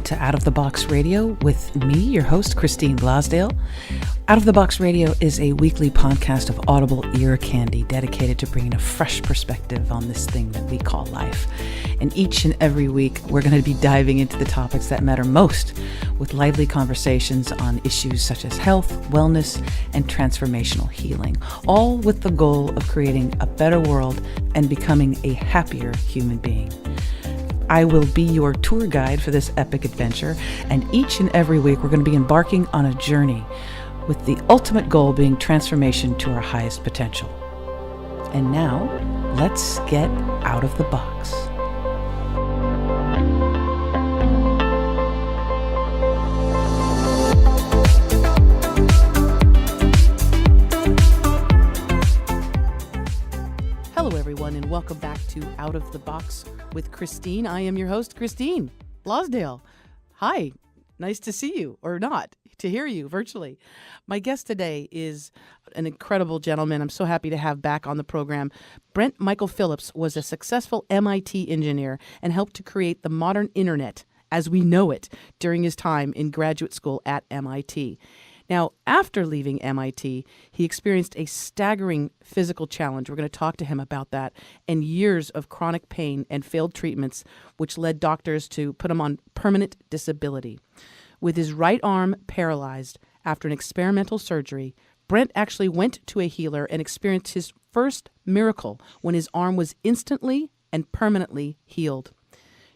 to Out of the Box Radio with me, your host, Christine Glasdale. Out of the Box Radio is a weekly podcast of audible ear candy dedicated to bringing a fresh perspective on this thing that we call life. And each and every week, we're going to be diving into the topics that matter most with lively conversations on issues such as health, wellness, and transformational healing, all with the goal of creating a better world and becoming a happier human being. I will be your tour guide for this epic adventure, and each and every week we're going to be embarking on a journey with the ultimate goal being transformation to our highest potential. And now, let's get out of the box. Hello, everyone, and welcome back to Out of the Box with Christine. I am your host, Christine Losdale. Hi, nice to see you, or not, to hear you virtually. My guest today is an incredible gentleman I'm so happy to have back on the program. Brent Michael Phillips was a successful MIT engineer and helped to create the modern internet as we know it during his time in graduate school at MIT. Now, after leaving MIT, he experienced a staggering physical challenge. We're going to talk to him about that, and years of chronic pain and failed treatments, which led doctors to put him on permanent disability. With his right arm paralyzed after an experimental surgery, Brent actually went to a healer and experienced his first miracle when his arm was instantly and permanently healed.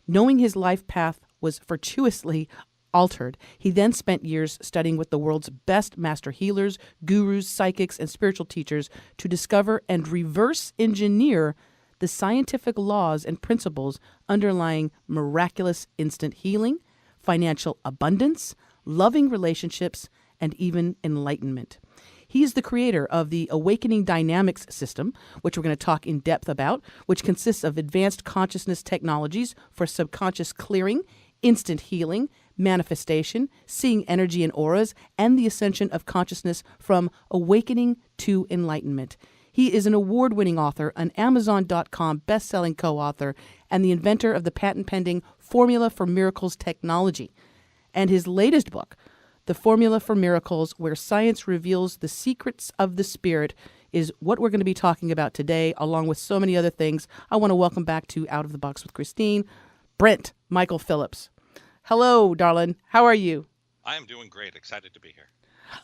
Knowing his life path was fortuitously altered, he then spent years studying with the world's best master healers, gurus, psychics, and spiritual teachers to discover and reverse engineer the scientific laws and principles underlying miraculous instant healing, financial abundance, loving relationships, and even enlightenment. He is the creator of the Awakening Dynamics system, which we're going to talk in depth about, which consists of advanced consciousness technologies for subconscious clearing, instant healing, manifestation, seeing energy and auras, and the ascension of consciousness from awakening to enlightenment. He is an award-winning author, an Amazon.com best-selling co-author, and the inventor of the patent-pending Formula for Miracles technology. And his latest book, The Formula for Miracles, Where Science Reveals the Secrets of the Spirit, is what we're going to be talking about today, along with so many other things. I want to welcome back to Out of the Box with Christine, Brent Michael Phillips. Hello, darling. How are you? I am doing great. Excited to be here.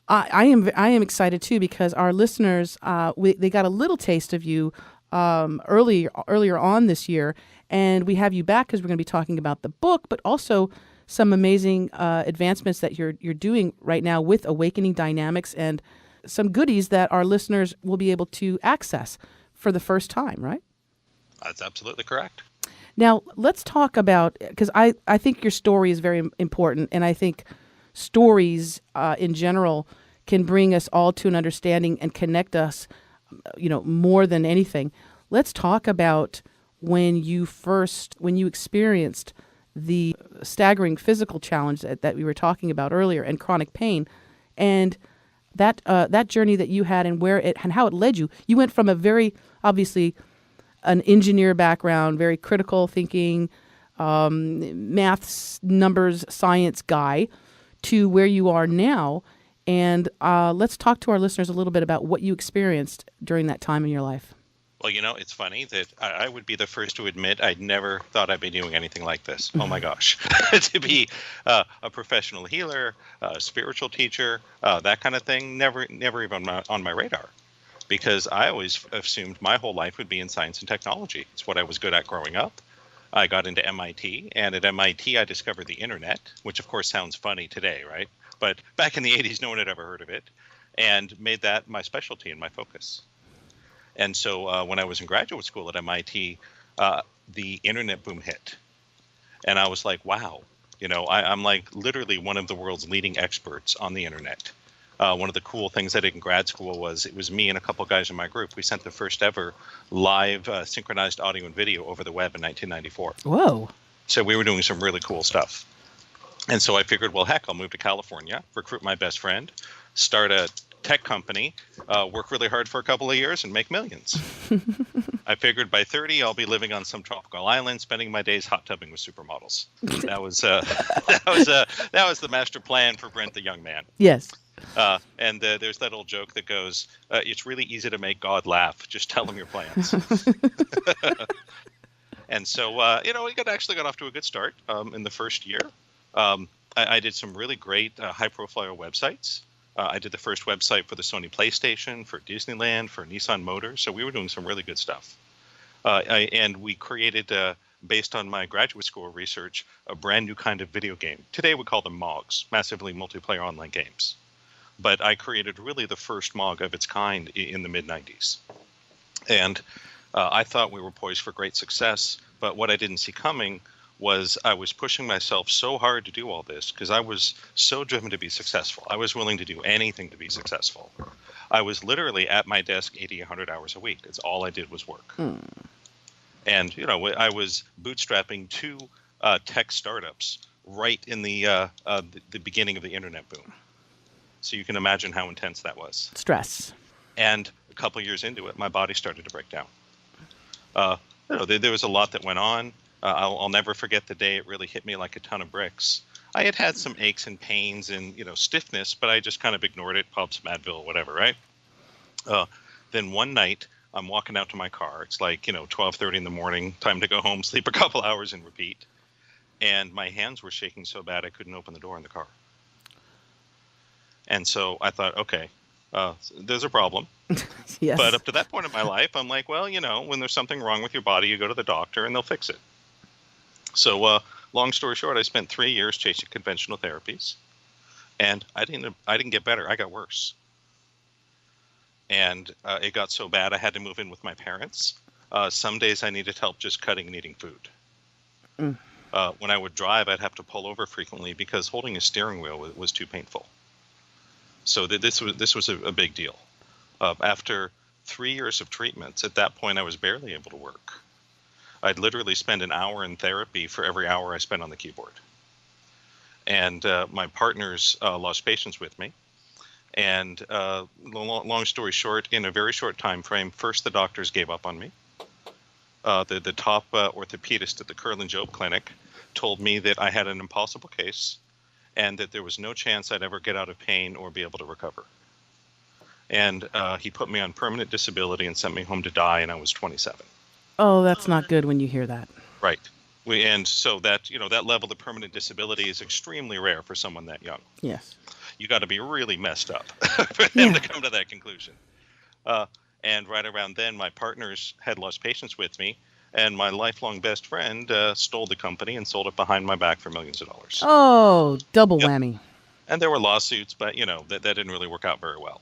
I am excited too, because our listeners they got a little taste of you earlier on this year, and we have you back because we're going to be talking about the book, but also some amazing advancements that you're doing right now with Awakening Dynamics, and some goodies that our listeners will be able to access for the first time, right? That's absolutely correct. Now, let's talk about, because I think your story is very important, and I think stories in general can bring us all to an understanding and connect us, more than anything. Let's talk about when you experienced the staggering physical challenge that we were talking about earlier, and chronic pain, and that journey that you had, and how it led you. You went from a very, obviously, an engineer background, very critical thinking, maths, numbers, science guy, to where you are now. And let's talk to our listeners a little bit about what you experienced during that time in your life. Well, it's funny that I would be the first to admit I'd never thought I'd be doing anything like this. Oh my gosh. To be a professional healer, a spiritual teacher, that kind of thing, never even on my radar. Because I always assumed my whole life would be in science and technology. It's what I was good at growing up. I got into MIT, and at MIT I discovered the internet, which of course sounds funny today, right? But back in the 80s, no one had ever heard of it, and made that my specialty and my focus. And so when I was in graduate school at MIT, the internet boom hit. And I was like, wow, I'm like literally one of the world's leading experts on the internet. One of the cool things I did in grad school was it was me and a couple guys in my group. We sent the first ever live synchronized audio and video over the web in 1994. Whoa. So we were doing some really cool stuff. And so I figured, well, heck, I'll move to California, recruit my best friend, start a tech company, work really hard for a couple of years, and make millions. I figured by 30, I'll be living on some tropical island, spending my days hot tubbing with supermodels. That was that was the master plan for Brent the young man. Yes. And there's that old joke that goes, "It's really easy to make God laugh. Just tell him your plans." And so, we actually got off to a good start in the first year. I did some really great high-profile websites. I did the first website for the Sony PlayStation, for Disneyland, for Nissan Motors. So we were doing some really good stuff. And we created, based on my graduate school research, a brand new kind of video game. Today we call them MOGs, massively multiplayer online games. But I created really the first MOG of its kind in the mid-90s. And I thought we were poised for great success. But what I didn't see coming was I was pushing myself so hard to do all this because I was so driven to be successful. I was willing to do anything to be successful. I was literally at my desk 80, 100 hours a week. It's all I did was work. And, I was bootstrapping 2 tech startups right in the beginning of the internet boom. So you can imagine how intense that was. Stress. And a couple of years into it, my body started to break down. There was a lot that went on. I'll never forget the day it really hit me like a ton of bricks. I had some aches and pains and, stiffness, but I just kind of ignored it, popped some Advil, whatever, right? Then one night, I'm walking out to my car. It's like, 12:30 in the morning, time to go home, sleep a couple hours and repeat. And my hands were shaking so bad I couldn't open the door in the car. And so I thought, okay, there's a problem. Yes. But up to that point in my life, I'm like, well, when there's something wrong with your body, you go to the doctor and they'll fix it. So long story short, I spent 3 years chasing conventional therapies, and I didn't get better. I got worse. And it got so bad I had to move in with my parents. Some days I needed help just cutting and eating food. When I would drive, I'd have to pull over frequently because holding a steering wheel was too painful. So this was a big deal. After 3 years of treatments, at that point I was barely able to work. I'd literally spend an hour in therapy for every hour I spent on the keyboard. And my partners lost patience with me. And long story short, in a very short time frame, first the doctors gave up on me. The top orthopedist at the Curlin Job Clinic told me that I had an impossible case and that there was no chance I'd ever get out of pain or be able to recover. And he put me on permanent disability and sent me home to die, and I was 27. Oh, that's not good when you hear that. Right. And so that, that level of permanent disability is extremely rare for someone that young. Yes. You got to be really messed up for them to come to that conclusion. And right around then, my partners had lost patience with me, and my lifelong best friend stole the company and sold it behind my back for millions of dollars. Oh, double whammy. And there were lawsuits, but, that didn't really work out very well.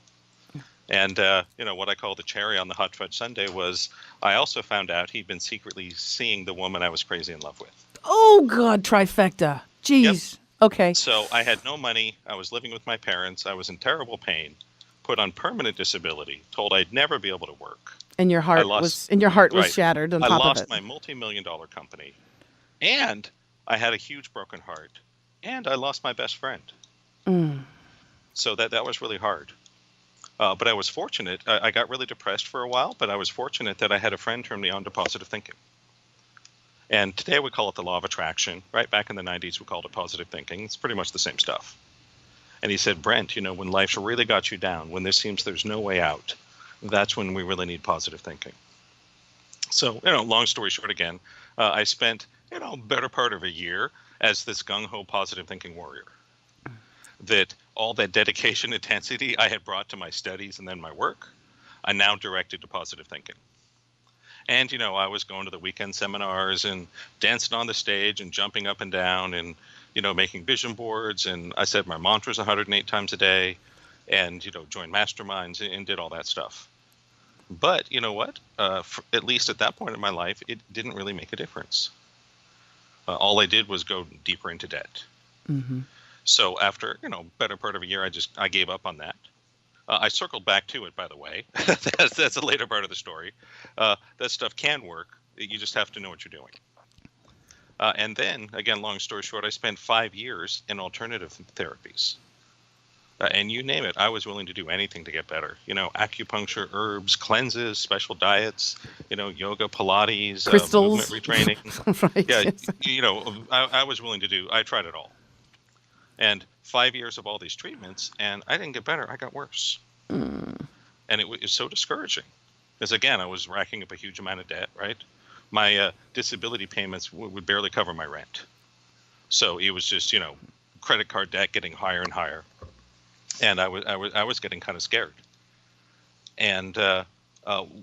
And, what I call the cherry on the hot fudge sundae was I also found out he'd been secretly seeing the woman I was crazy in love with. Oh, God, trifecta. Jeez. Yep. Okay. So I had no money. I was living with my parents. I was in terrible pain, put on permanent disability, told I'd never be able to work. And your heart was shattered on top of it. I lost my multi-million-dollar company, and I had a huge broken heart, and I lost my best friend. So that was really hard. But I was fortunate. I got really depressed for a while, but I was fortunate that I had a friend turn me on to positive thinking. And today we call it the law of attraction. Right back in the 90s, we called it positive thinking. It's pretty much the same stuff. And he said, Brent, when life's really got you down, when there's no way out, that's when we really need positive thinking. So, long story short again, I spent, better part of a year as this gung-ho positive thinking warrior. That all that dedication, intensity I had brought to my studies and then my work, I now directed to positive thinking. And, I was going to the weekend seminars and dancing on the stage and jumping up and down and, making vision boards. And I said my mantras 108 times a day and, joined masterminds and did all that stuff. But you know what? At least at that point in my life, it didn't really make a difference. All I did was go deeper into debt. Mm-hmm. So after, better part of a year, I gave up on that. I circled back to it, by the way. That's a later part of the story. That stuff can work. You just have to know what you're doing. And then, again, long story short, I spent 5 years in alternative therapies. and you name it, I was willing to do anything to get better. Acupuncture, herbs, cleanses, special diets, yoga, Pilates, movement Crystals. retraining. Right. Yeah, Yes. I was willing to do, I tried it all. And 5 years of all these treatments, and I didn't get better, I got worse. Mm. And it was so discouraging. Because again, I was racking up a huge amount of debt, right? My disability payments would barely cover my rent. So it was just, credit card debt getting higher and higher. And I was getting kind of scared. And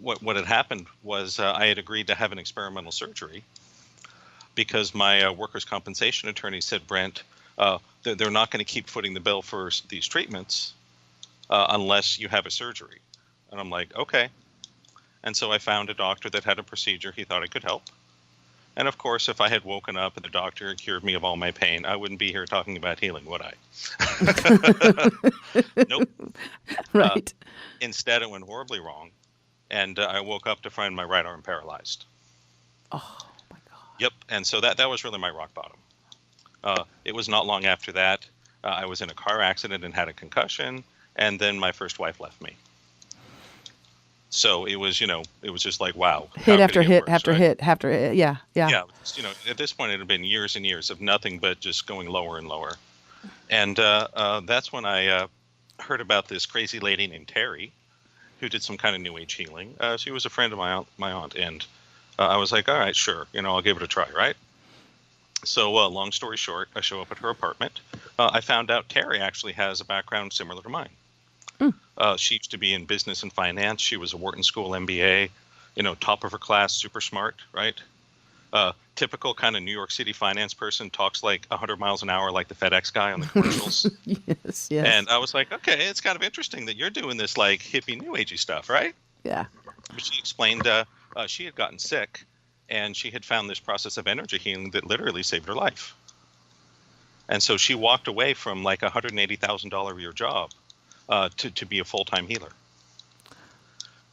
what had happened was I had agreed to have an experimental surgery because my workers' compensation attorney said, Brent, they're not going to keep footing the bill for these treatments unless you have a surgery. And I'm like, okay. And so I found a doctor that had a procedure he thought it could help. And of course, if I had woken up and the doctor had cured me of all my pain, I wouldn't be here talking about healing, would I? Nope. Right. Instead, it went horribly wrong. And I woke up to find my right arm paralyzed. Oh, my God. Yep. And so that was really my rock bottom. It was not long after that. I was in a car accident and had a concussion. And then my first wife left me. So it was, it was just like, wow. Hit after hit worse, after right? hit after hit. Yeah. Yeah. Yeah. At this point, it had been years and years of nothing but just going lower and lower. And that's when I heard about this crazy lady named Terry who did some kind of new age healing. She was a friend of my aunt. And I was like, all right, sure. I'll give it a try, right? So long story short, I show up at her apartment. I found out Terry actually has a background similar to mine. She used to be in business and finance. She was a Wharton School MBA, top of her class, super smart, right? Typical kind of New York City finance person, talks like 100 miles an hour like the FedEx guy on the commercials. Yes. And I was like, okay, it's kind of interesting that you're doing this like hippie new agey stuff, right? Yeah. But she explained she had gotten sick and she had found this process of energy healing that literally saved her life. And so she walked away from like a $180,000 a year job to be a full-time healer.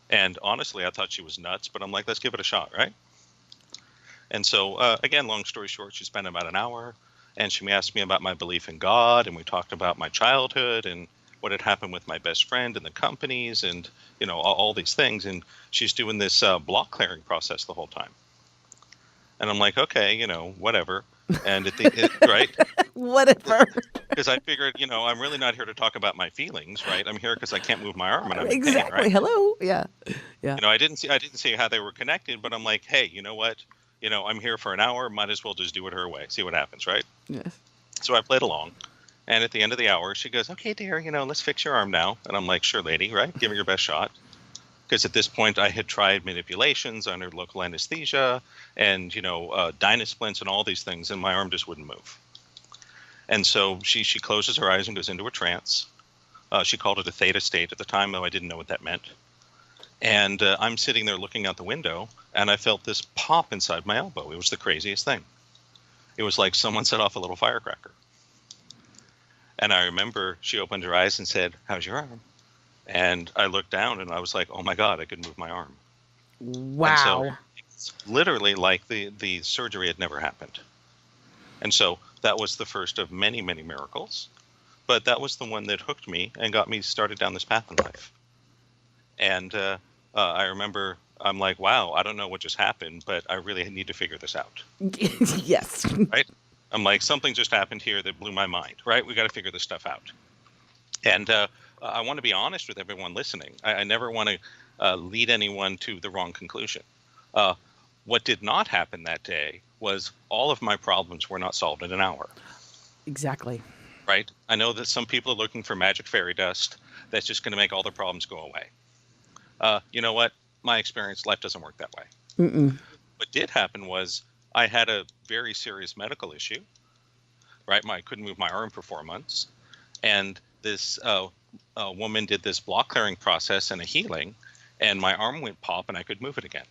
And honestly, I thought she was nuts, but I'm like, let's give it a shot, right? And so, again, long story short, she spent about an hour, and she asked me about my belief in God, and we talked about my childhood and what had happened with my best friend and the companies and, all these things. And she's doing this block clearing process the whole time. And I'm like, okay, whatever. And right? Whatever. Because I figured, I'm really not here to talk about my feelings, right? I'm here because I can't move my arm and I'm in pain, Exactly. right? Hello. Yeah. Yeah. I didn't see how they were connected, but I'm like, hey, you know what? I'm here for an hour. Might as well just do it her way. See what happens, right? Yes. So I played along. And at the end of the hour, she goes, okay, dear, let's fix your arm now. And I'm like, sure, lady, right? Give it your best shot. Because at this point, I had tried manipulations under local anesthesia and, dynasplints and all these things, and my arm just wouldn't move. And so she closes her eyes and goes into a trance. She called it a theta state at the time, though I didn't know what that meant. And I'm sitting there looking out the window, and I felt this pop inside my elbow. It was the craziest thing. It was like someone set off a little firecracker. And I remember she opened her eyes and said, how's your arm? And I looked down and I was like, oh my God, I could move my arm. Wow. And so it's literally like the surgery had never happened. And so that was the first of many, many miracles. But that was the one that hooked me and got me started down this path in life. And I remember I'm like, wow, I don't know what just happened, but I really need to figure this out. Yes. Right? I'm like, something just happened here that blew my mind, right? We got to figure this stuff out. And I want to be honest with everyone listening. I never want to lead anyone to the wrong conclusion. What did not happen that day was all of my problems were not solved in an hour. Exactly. Right? I know that some people are looking for magic fairy dust that's just going to make all their problems go away. You know what? My experience, life doesn't work that way. Mm-mm. What did happen was I had a very serious medical issue, right? I couldn't move my arm for 4 months. And this woman did this block clearing process and a healing, and my arm went pop and I could move it again.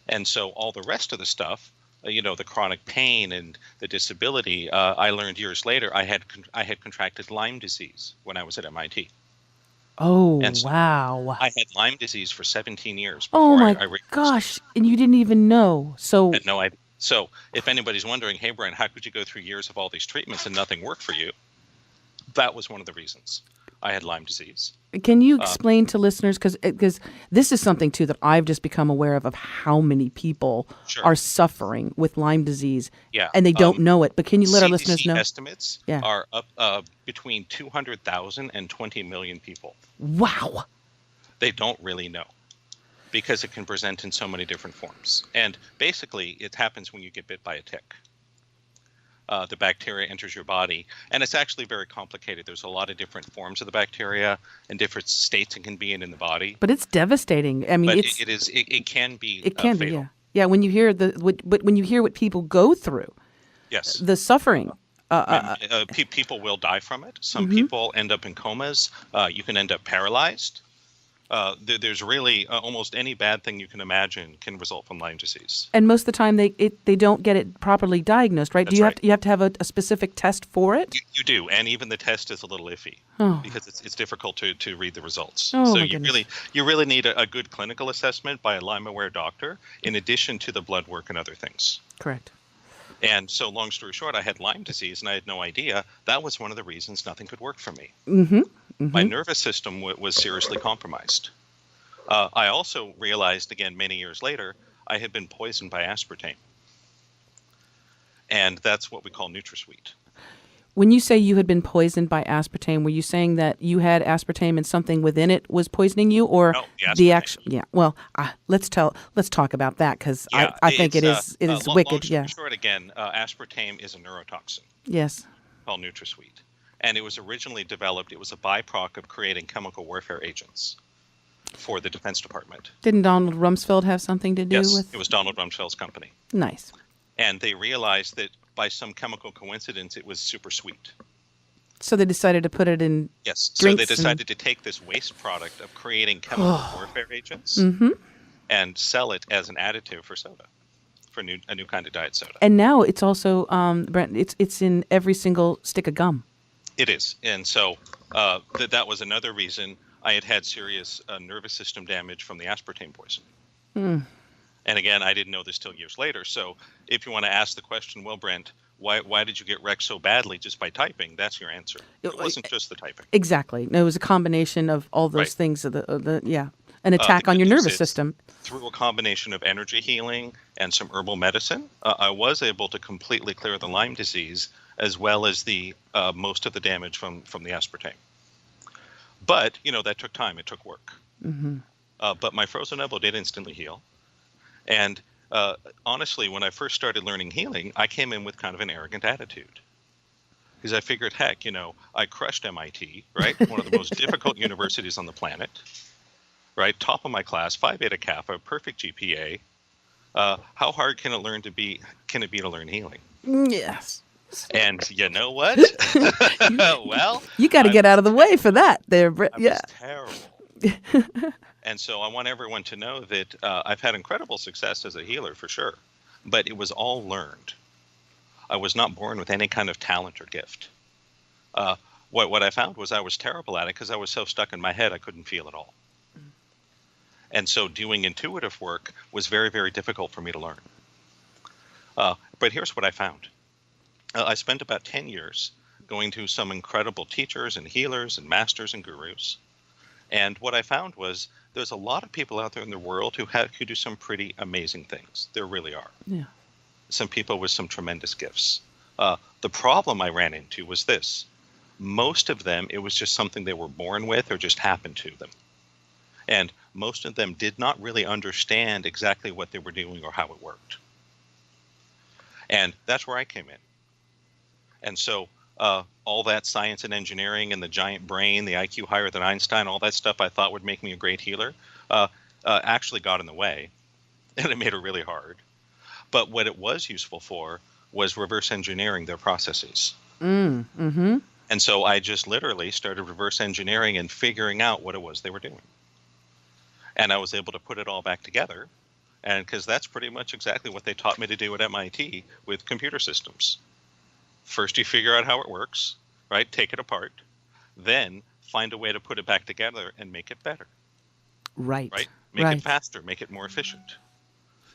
And so all the rest of the stuff, the chronic pain and the disability, I learned years later, I had contracted Lyme disease when I was at MIT. Oh, And so wow. I had Lyme disease for 17 years Oh before my I realized gosh. And you didn't even know. So I had no idea. So if anybody's wondering, hey, Brent, how could you go through years of all these treatments and nothing worked for you? that was one of the reasons I had Lyme disease. Can you explain to listeners, because this is something too that I've just become aware of how many people Sure. are suffering with Lyme disease, Yeah. and they don't know it. But can you let our listeners CDC know? estimates Yeah. are up between 200,000 and 20 million people. Wow. They don't really know because it can present in so many different forms. And basically, it happens when you get bit by a tick. The bacteria enters your body, and it's actually very complicated. There's a lot of different forms of the bacteria and different states it can be in the body. But it's devastating. I mean, But it's it can be it can be, fatal. yeah, yeah. When you hear but when you hear what people go through, Yes. the suffering. People will die from it. Some people end up in comas. You can end up paralyzed. There's really almost any bad thing you can imagine can result from Lyme disease. And most of the time, they don't get it properly diagnosed, right? That's Do you right. have to have a specific test for it? You do, and even the test is a little iffy Oh. because it's difficult to read the results. Oh, So my you goodness. really need a good clinical assessment by a Lyme-aware doctor in addition to the blood work and other things. Correct. And so, long story short, I had Lyme disease, and I had no idea. That was one of the reasons nothing could work for me. My nervous system was seriously compromised. I also realized, again, many years later, I had been poisoned by aspartame. And that's what we call NutraSweet. When you say you had been poisoned by aspartame, were you saying that you had aspartame and something within it was poisoning you, or No, the the aspartame. actual? Yeah. Well, let's talk about that, because Yeah, I think it it's, is long wicked. story Yeah. short, again, aspartame is a neurotoxin Yes. called NutraSweet. And it was originally developed, it was a byproduct of creating chemical warfare agents for the Defense Department. Didn't Donald Rumsfeld have something to do Yes, with? it was Donald Rumsfeld's company. Nice. And they realized that by some chemical coincidence, it was super sweet. So they decided to put it in. Yes. So they Drinks and- decided to take this waste product of creating chemical warfare agents and sell it as an additive for soda, for a new kind of diet soda. And now it's also, Brent, it's in every single stick of gum. It is. And so that was another reason I had serious nervous system damage from the aspartame poison. And again, I didn't know this till years later. So if you want to ask the question, well, Brent, why did you get wrecked so badly just by typing? That's your answer. It wasn't just the typing. Exactly. No, it was a combination of all those Right. things. Of an attack The on good your news nervous is, system. through a combination of energy healing and some herbal medicine, I was able to completely clear the Lyme disease as well as the most of the damage from the aspartame. But, that took time. It took work. But my frozen elbow did instantly heal. And honestly, when I first started learning healing, I came in with kind of an arrogant attitude. Because I figured, heck, I crushed MIT, right? One of the most difficult universities on the planet, right? Top of my class, Phi Beta Kappa, perfect GPA. How hard can it be to learn healing? Yes. And you know what? Well, You got to get out of the way for that there, Brent. I Yeah. was terrible. And so I want everyone to know that I've had incredible success as a healer for sure, but it was all learned. I was not born with any kind of talent or gift. What I found was I was terrible at it because I was so stuck in my head I couldn't feel at all. And so doing intuitive work was very, very difficult for me to learn. But here's what I found. I spent about 10 years going to some incredible teachers and healers and masters and gurus. And what I found was there's a lot of people out there in the world who do some pretty amazing things. There really are. Yeah. Some people with some tremendous gifts. The problem I ran into was this. Most of them, it was just something they were born with or just happened to them. And most of them did not really understand exactly what they were doing or how it worked. And that's where I came in. And so all that science and engineering and the giant brain, the IQ higher than Einstein, all that stuff I thought would make me a great healer, actually got in the way, and it made it really hard. But what it was useful for was reverse engineering their processes. Mm-hmm. And so I just literally started reverse engineering and figuring out what it was they were doing. And I was able to put it all back together, and because that's pretty much exactly what they taught me to do at MIT with computer systems. First, you figure out how it works, right? Take it apart. Then find a way to put it back together and make it better. Right. Right? Make it faster, make it more efficient.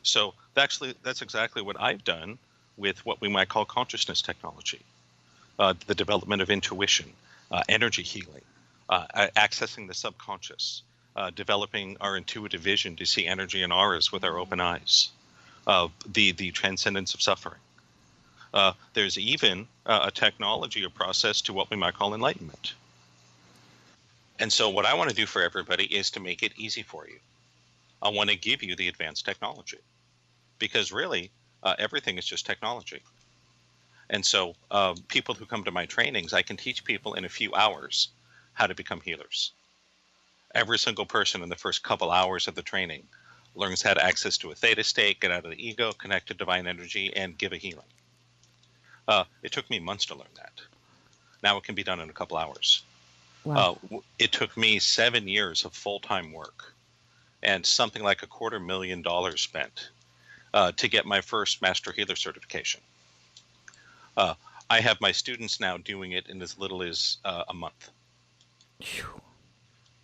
So that's exactly what I've done with what we might call consciousness technology, the development of intuition, energy healing, accessing the subconscious, developing our intuitive vision to see energy and auras with our open eyes, the transcendence of suffering. There's even a technology or process to what we might call enlightenment. And so what I want to do for everybody is to make it easy for you. I want to give you the advanced technology, because really everything is just technology. And so people who come to my trainings, I can teach people in a few hours how to become healers. Every single person in the first couple hours of the training learns how to access to a theta state, get out of the ego, connect to divine energy, and give a healing. It took me months to learn that. Now it can be done in a couple hours. Wow. It took me 7 years of full-time work and something like $250,000 spent to get my first Master Healer certification. I have my students now doing it in as little as a month. Phew.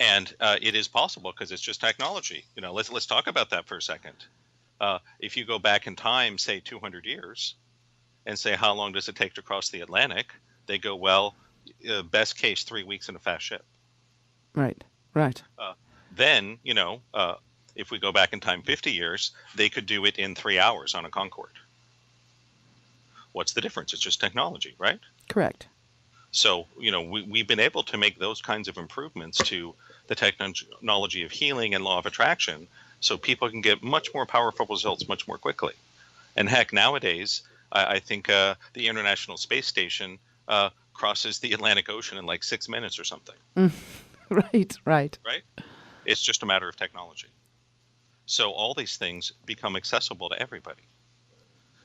And it is possible because it's just technology. Let's talk about that for a second. If you go back in time, say 200 years, and say how long does it take to cross the Atlantic, they go, well, best case 3 weeks in a fast ship. Right. Then, if we go back in time 50 years, they could do it in 3 hours on a Concorde. What's the difference? It's just technology, right? Correct. So, we've been able to make those kinds of improvements to the technology of healing and law of attraction so people can get much more powerful results much more quickly. And heck, nowadays, I think the International Space Station crosses the Atlantic Ocean in like 6 minutes or something. Right. Right? It's just a matter of technology. So all these things become accessible to everybody.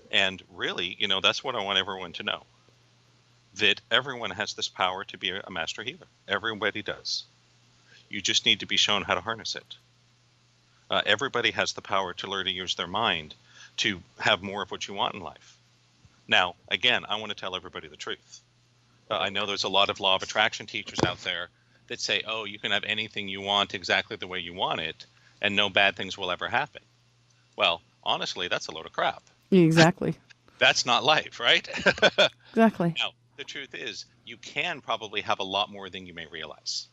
And really, that's what I want everyone to know. That everyone has this power to be a master healer. Everybody does. You just need to be shown how to harness it. Everybody has the power to learn to use their mind to have more of what you want in life. Now, again, I want to tell everybody the truth. I know there's a lot of law of attraction teachers out there that say, oh, you can have anything you want exactly the way you want it, and no bad things will ever happen. Well, honestly, that's a load of crap. Exactly. That's not life, right? Exactly. Now, the truth is, you can probably have a lot more than you may realize.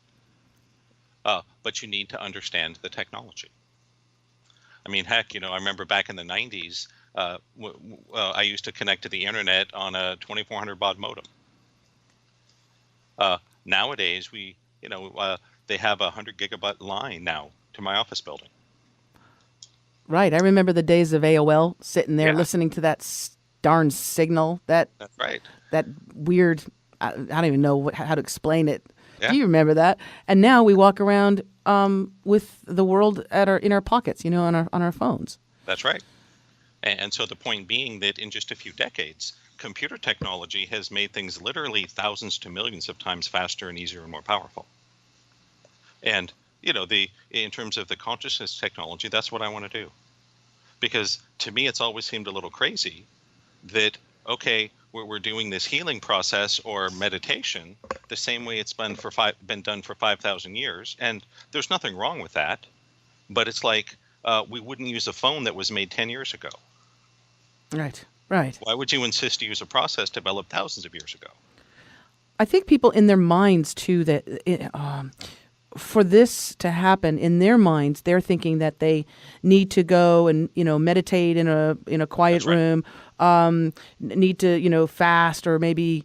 But you need to understand the technology. I mean, heck, I remember back in the 90s, I used to connect to the internet on a 2400 baud modem. Nowadays, they have a 100 gigabyte line now to my office building. Right. I remember the days of AOL, sitting there Yeah. listening to that darn signal. That's right. That weird. I don't even know how to explain it. Yeah. Do you remember that? And now we walk around with the world in our pockets, on our phones. That's right. And so the point being that in just a few decades, computer technology has made things literally thousands to millions of times faster and easier and more powerful. And, in terms of the consciousness technology, that's what I want to do. Because to me, it's always seemed a little crazy that, okay, we're doing this healing process or meditation the same way it's been done for 5,000 years. And there's nothing wrong with that. But it's like we wouldn't use a phone that was made 10 years ago. Right. Why would you insist to use a process developed thousands of years ago? I think people in their minds, too, that for this to happen, in their minds, they're thinking that they need to go and, meditate in a quiet room, need to, fast, or maybe,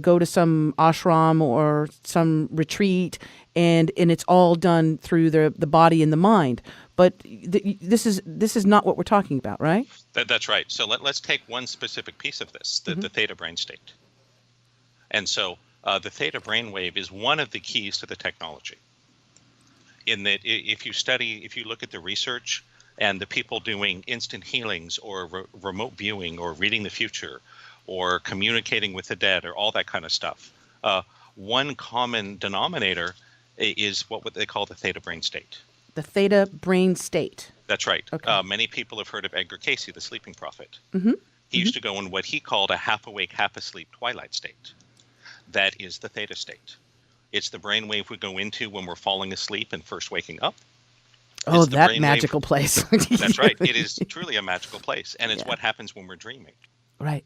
go to some ashram or some retreat, and it's all done through the body and the mind. But this is not what we're talking about, right? That's right. So let's take one specific piece of this, the theta brain state. And so the theta brainwave is one of the keys to the technology. In that, if you look at the research and the people doing instant healings or remote viewing or reading the future or communicating with the dead or all that kind of stuff, one common denominator is what they call the theta brain state. The theta brain state. That's right. Okay. Many people have heard of Edgar Cayce, the sleeping prophet. Mm-hmm. He used to go in what he called a half awake, half asleep twilight state. That is the theta state. It's the brainwave we go into when we're falling asleep and first waking up. Oh, that magical place. That's right. It is truly a magical place. And it's what happens when we're dreaming. Right.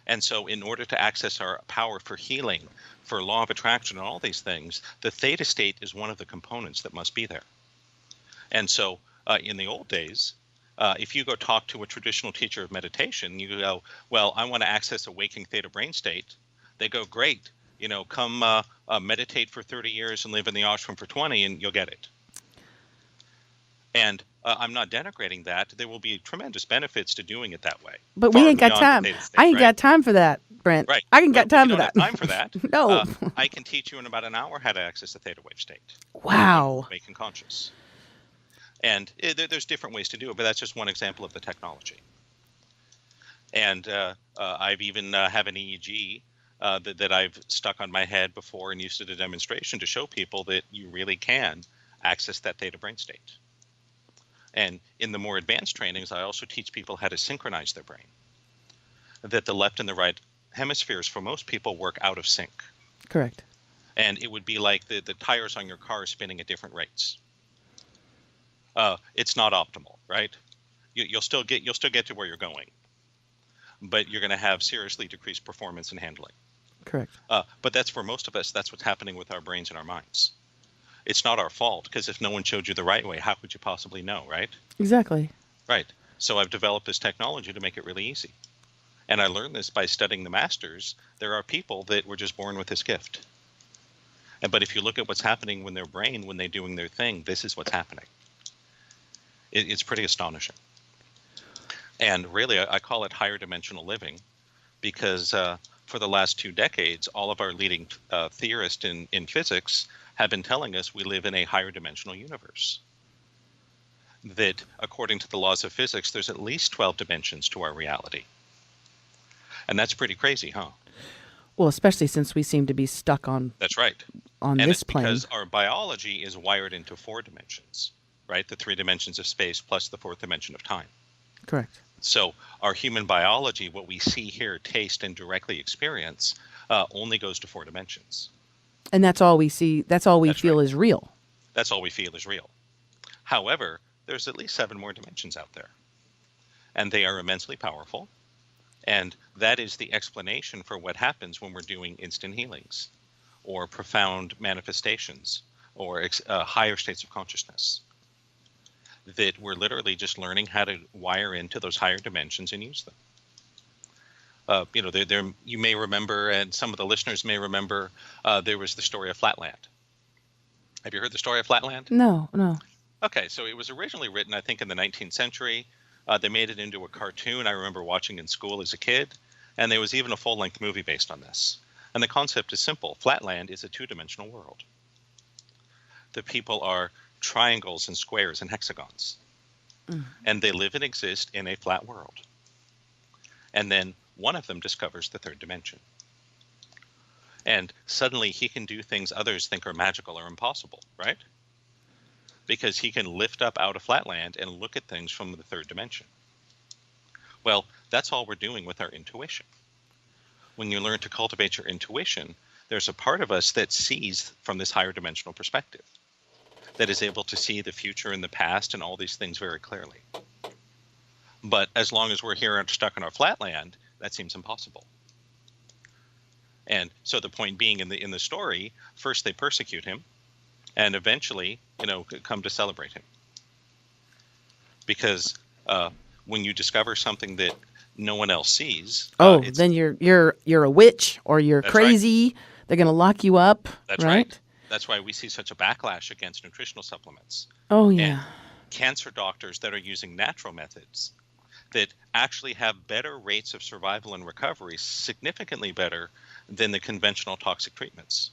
And so in order to access our power for healing, for law of attraction and all these things, the theta state is one of the components that must be there. And so in the old days, if you go talk to a traditional teacher of meditation, you go, well, I want to access a waking theta brain state. They go, great, come meditate for 30 years and live in the ashram for 20 and you'll get it. And I'm not denigrating that. There will be tremendous benefits to doing it that way. But we ain't got time. I ain't got time for that, Brent. Right. I ain't got time for that. Time for that. No. I can teach you in about an hour how to access the theta wave state. Wow. Making conscious. And there's different ways to do it, but that's just one example of the technology. And I've even have an EEG that I've stuck on my head before and used it as a demonstration to show people that you really can access that theta brain state. And in the more advanced trainings, I also teach people how to synchronize their brain. That the left and the right hemispheres for most people work out of sync. Correct. And it would be like the tires on your car spinning at different rates. It's not optimal, right? You'll still get to where you're going, but you're going to have seriously decreased performance and handling. Correct. But that's for most of us. That's what's happening with our brains and our minds. It's not our fault, because if no one showed you the right way, how could you possibly know, right? Exactly. Right. So I've developed this technology to make it really easy. And I learned this by studying the masters. There are people that were just born with this gift. But if you look at what's happening when their brain, when they're doing their thing, this is what's happening. It's pretty astonishing. And really, I call it higher dimensional living, because for the last 2 decades, all of our leading theorists in physics have been telling us we live in a higher dimensional universe. That according to the laws of physics, there's at least 12 dimensions to our reality. And that's pretty crazy, huh? Well, especially since we seem to be stuck on That's right. On and this it's plane. Because our biology is wired into 4 dimensions, right? The 3 dimensions of space plus the 4th dimension of time. Correct. So our human biology, what we see, hear, taste, and directly experience, only goes to 4 dimensions. And that's all we see. That's all we feel is real. That's all we feel is real. However, there's at least 7 more dimensions out there. And they are immensely powerful. And that is the explanation for what happens when we're doing instant healings or profound manifestations or higher states of consciousness. That we're literally just learning how to wire into those higher dimensions and use them. You may remember, and some of the listeners may remember, there was the story of Flatland. Have you heard the story of Flatland? No. Okay, so it was originally written, I think, in the 19th century. They made it into a cartoon I remember watching in school as a kid, and there was even a full-length movie based on this. And the concept is simple. Flatland is a 2-dimensional world. The people are triangles and squares and hexagons. Mm. And they live and exist in a flat world. And then one of them discovers the 3rd dimension. And suddenly he can do things others think are magical or impossible, right? Because he can lift up out of Flatland and look at things from the 3rd dimension. Well, that's all we're doing with our intuition. When you learn to cultivate your intuition, there's a part of us that sees from this higher dimensional perspective, that is able to see the future and the past and all these things very clearly. But as long as we're here and stuck in our Flatland, that seems impossible. And so the point being in the story, first they persecute him, and eventually, come to celebrate him. Because when you discover something that no one else sees, then you're a witch or you're crazy. Right. They're going to lock you up. That's right. That's why we see such a backlash against nutritional supplements. Oh yeah. And cancer doctors that are using natural methods that actually have better rates of survival and recovery, significantly better than the conventional toxic treatments.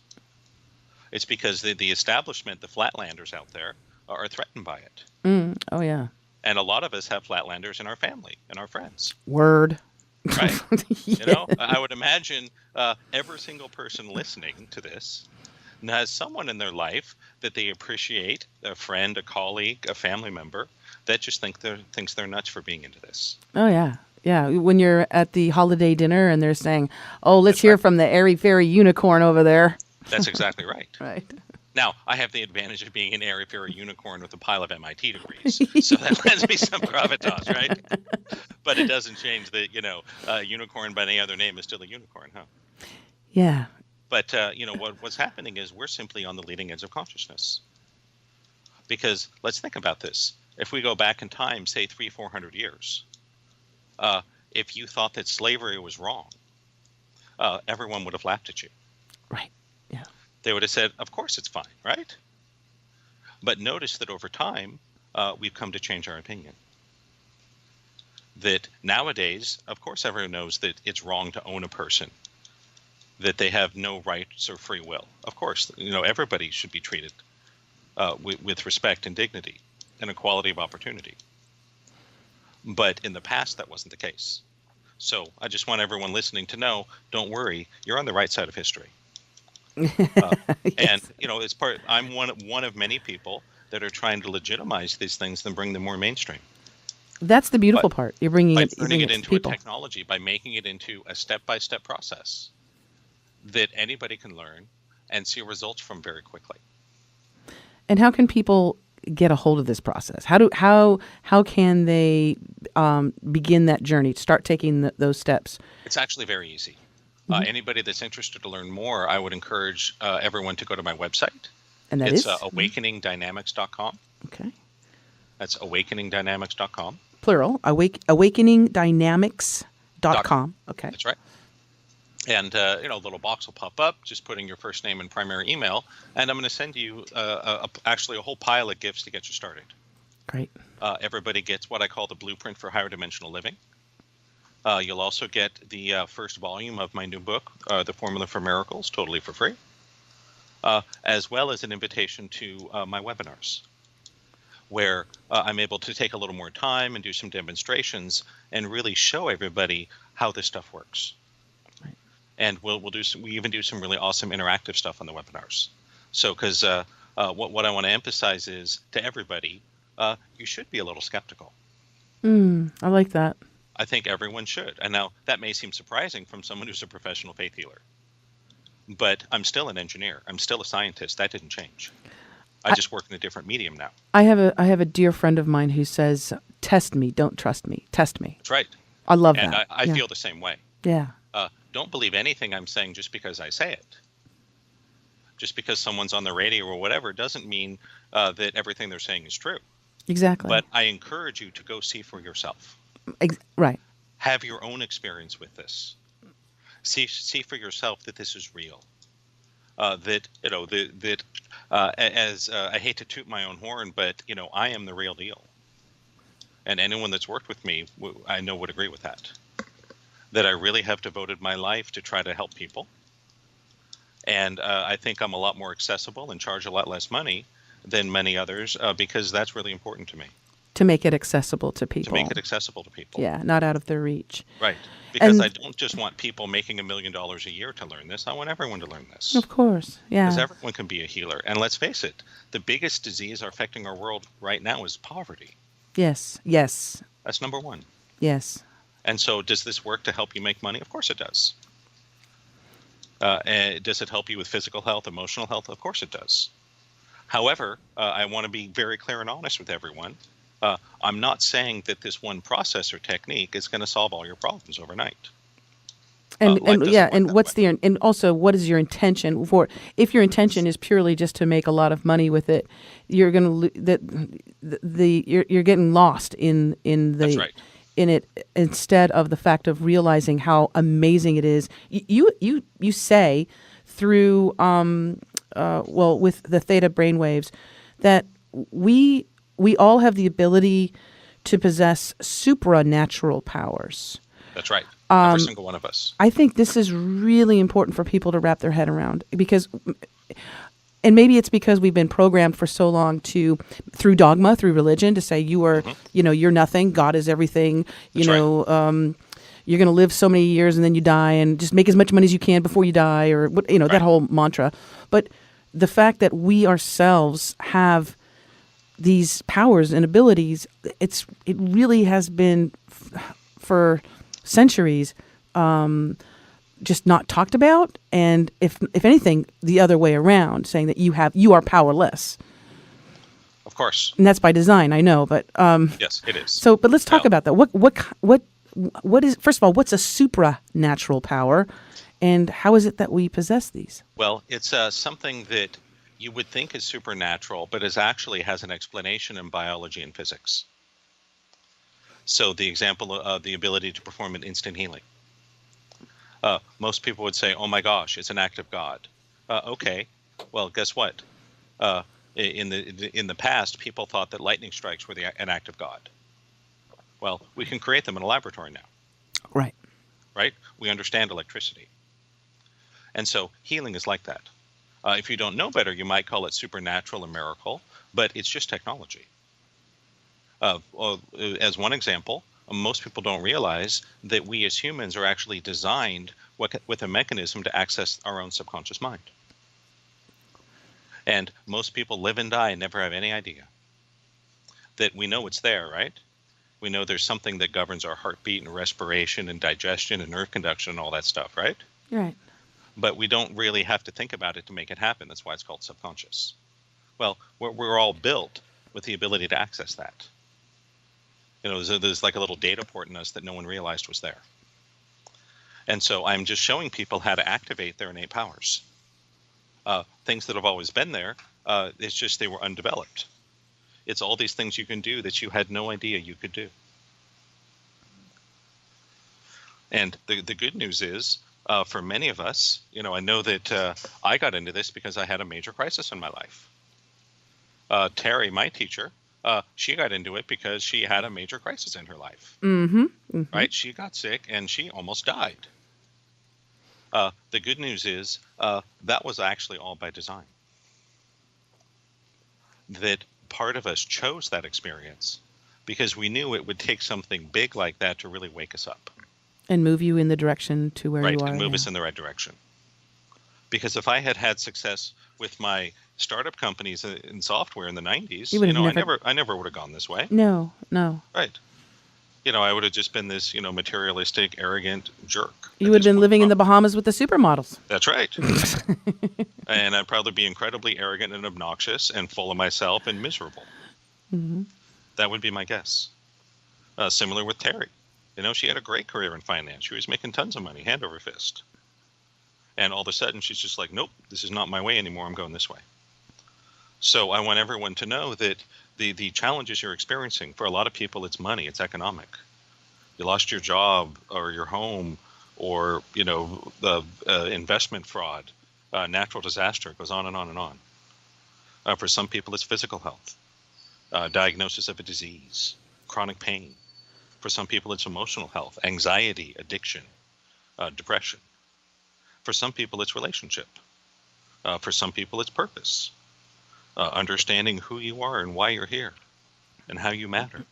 It's because the establishment, the Flatlanders out there, are threatened by it. Oh, yeah. And a lot of us have Flatlanders in our family and our friends. Word. Right? Yeah. I would imagine every single person listening to this has someone in their life that they appreciate, a friend, a colleague, a family member, that just thinks they're nuts for being into this. Oh, yeah. Yeah, when you're at the holiday dinner and they're saying, let's hear from the airy-fairy unicorn over there. That's exactly right. Right. Now, I have the advantage of being an airy-fairy unicorn with a pile of MIT degrees, so that lends me some gravitas, right? But it doesn't change that, unicorn by any other name is still a unicorn, huh? Yeah. But, what's happening is we're simply on the leading edge of consciousness. Because let's think about this. If we go back in time, say 300-400 years, if you thought that slavery was wrong, everyone would have laughed at you. Right. Yeah. They would have said, of course it's fine, right? But notice that over time, we've come to change our opinion. That nowadays, of course, everyone knows that it's wrong to own a person, that they have no rights or free will. Of course, everybody should be treated with respect and dignity and equality of opportunity. But in the past, that wasn't the case. So I just want everyone listening to know, don't worry, you're on the right side of history. Yes. And it's I'm one of many people that are trying to legitimize these things and bring them more mainstream. That's the beautiful part. You're bringing By it, turning it to into a people. technology, by making it into a step-by-step process that anybody can learn and see results from very quickly. And how can people get a hold of this process? How can they begin that journey, start taking those steps? It's actually very easy. Anybody that's interested to learn more, I would encourage everyone to go to my website. And that it's is awakeningdynamics.com. Okay. That's awakeningdynamics.com. Plural. Awakeningdynamics.com. Okay. That's right. And a little box will pop up, just putting your first name and primary email, and I'm going to send you actually a whole pile of gifts to get you started. Great. Everybody gets what I call the blueprint for higher dimensional living. You'll also get the first volume of my new book, The Formula for Miracles, totally for free, as well as an invitation to my webinars, where I'm able to take a little more time and do some demonstrations and really show everybody how this stuff works. Right. And we even do some really awesome interactive stuff on the webinars. So, because what I want to emphasize is to everybody, you should be a little skeptical. I like that. I think everyone should. And now that may seem surprising from someone who's a professional faith healer, but I'm still an engineer. I'm still a scientist. That didn't change. I just work in a different medium now. I have a dear friend of mine who says, "Test me, don't trust me. Test me." That's right. I love And that. I feel the same way. Yeah. Don't believe anything I'm saying just because I say it. Just because someone's on the radio or whatever doesn't mean that everything they're saying is true. Exactly. But I encourage you to go see for yourself. Right. Have your own experience with this. See for yourself that this is real. As I hate to toot my own horn, but I am the real deal. And anyone that's worked with me, I know would agree with that. That I really have devoted my life to try to help people. And I think I'm a lot more accessible and charge a lot less money than many others because that's really important to me. To make it accessible to people. To make it accessible to people. Yeah, not out of their reach. Right. Because I don't just want people making $1 million a year to learn this. I want everyone to learn this. Of course. Yeah. Because everyone can be a healer. And let's face it, the biggest disease affecting our world right now is poverty. Yes. That's number one. Yes. And so does this work to help you make money? Of course it does. And does it help you with physical health, emotional health? Of course it does. However, I want to be very clear and honest with everyone. I'm not saying that this one process or technique is going to solve all your problems overnight. And also what is your intention for? If your intention is purely just to make a lot of money with it, you're going to you're getting lost in That's right. in it instead of the fact of realizing how amazing it is. You say through with the theta brainwaves that we all have the ability to possess supranatural powers. That's right. Every single one of us. I think this is really important for people to wrap their head around and maybe it's because we've been programmed for so long through dogma, through religion, to say you are, you're nothing, God is everything, That's right. You're going to live so many years and then you die and just make as much money as you can before you die, or Right. that whole mantra. But the fact that we ourselves have these powers and abilities, it really has been for centuries just not talked about, and if anything, the other way around, saying that you are powerless. Of course. And that's by design, I know, but Yes, it is. so, but let's talk Now, about that. What is, first of all, what's a supranatural power, and how is it that we possess these? well, it's something that you would think is supernatural, but is actually has an explanation in biology and physics. So the example of the ability to perform an instant healing. Most people would say, "Oh my gosh, it's an act of God." Okay, well, guess what? In the past, people thought that lightning strikes were an act of God. Well, we can create them in a laboratory now, Right. right? We understand electricity, and so healing is like that. If you don't know better, you might call it supernatural or miracle, but it's just technology. As one example, most people don't realize that we as humans are actually designed with a mechanism to access our own subconscious mind. And most people live and die and never have any idea that we know it's there, right? We know there's something that governs our heartbeat and respiration and digestion and nerve conduction and all that stuff, right? Right. But we don't really have to think about it to make it happen. That's why it's called subconscious. Well, we're all built with the ability to access that. There's like a little data port in us that no one realized was there. And so I'm just showing people how to activate their innate powers. Things that have always been there, it's just they were undeveloped. It's all these things you can do that you had no idea you could do. And the good news is, for many of us, I know that I got into this because I had a major crisis in my life. Terry, my teacher, she got into it because she had a major crisis in her life. Mm-hmm. Mm-hmm. Right? She got sick and she almost died. The good news is that was actually all by design. That part of us chose that experience because we knew it would take something big like that to really wake us up. And move you in the direction to where you are. Right, and move now. us in the right direction. Because if I had had success with my startup companies in software in the 90s, I never would have gone this way. No. Right. I would have just been this, materialistic, arrogant jerk. You would have been living in the Bahamas with the supermodels. That's right. And I'd probably be incredibly arrogant and obnoxious and full of myself and miserable. Mm-hmm. That would be my guess. Similar with Terry. She had a great career in finance. She was making tons of money, hand over fist. And all of a sudden, she's just like, nope, this is not my way anymore. I'm going this way. So I want everyone to know that the challenges you're experiencing, for a lot of people, it's money, it's economic. You lost your job or your home or, the investment fraud, natural disaster. It goes on and on and on. For some people, it's physical health, diagnosis of a disease, chronic pain. For some people, it's emotional health, anxiety, addiction, depression. For some people, it's relationship. For some people, it's purpose. Understanding who you are and why you're here and how you matter.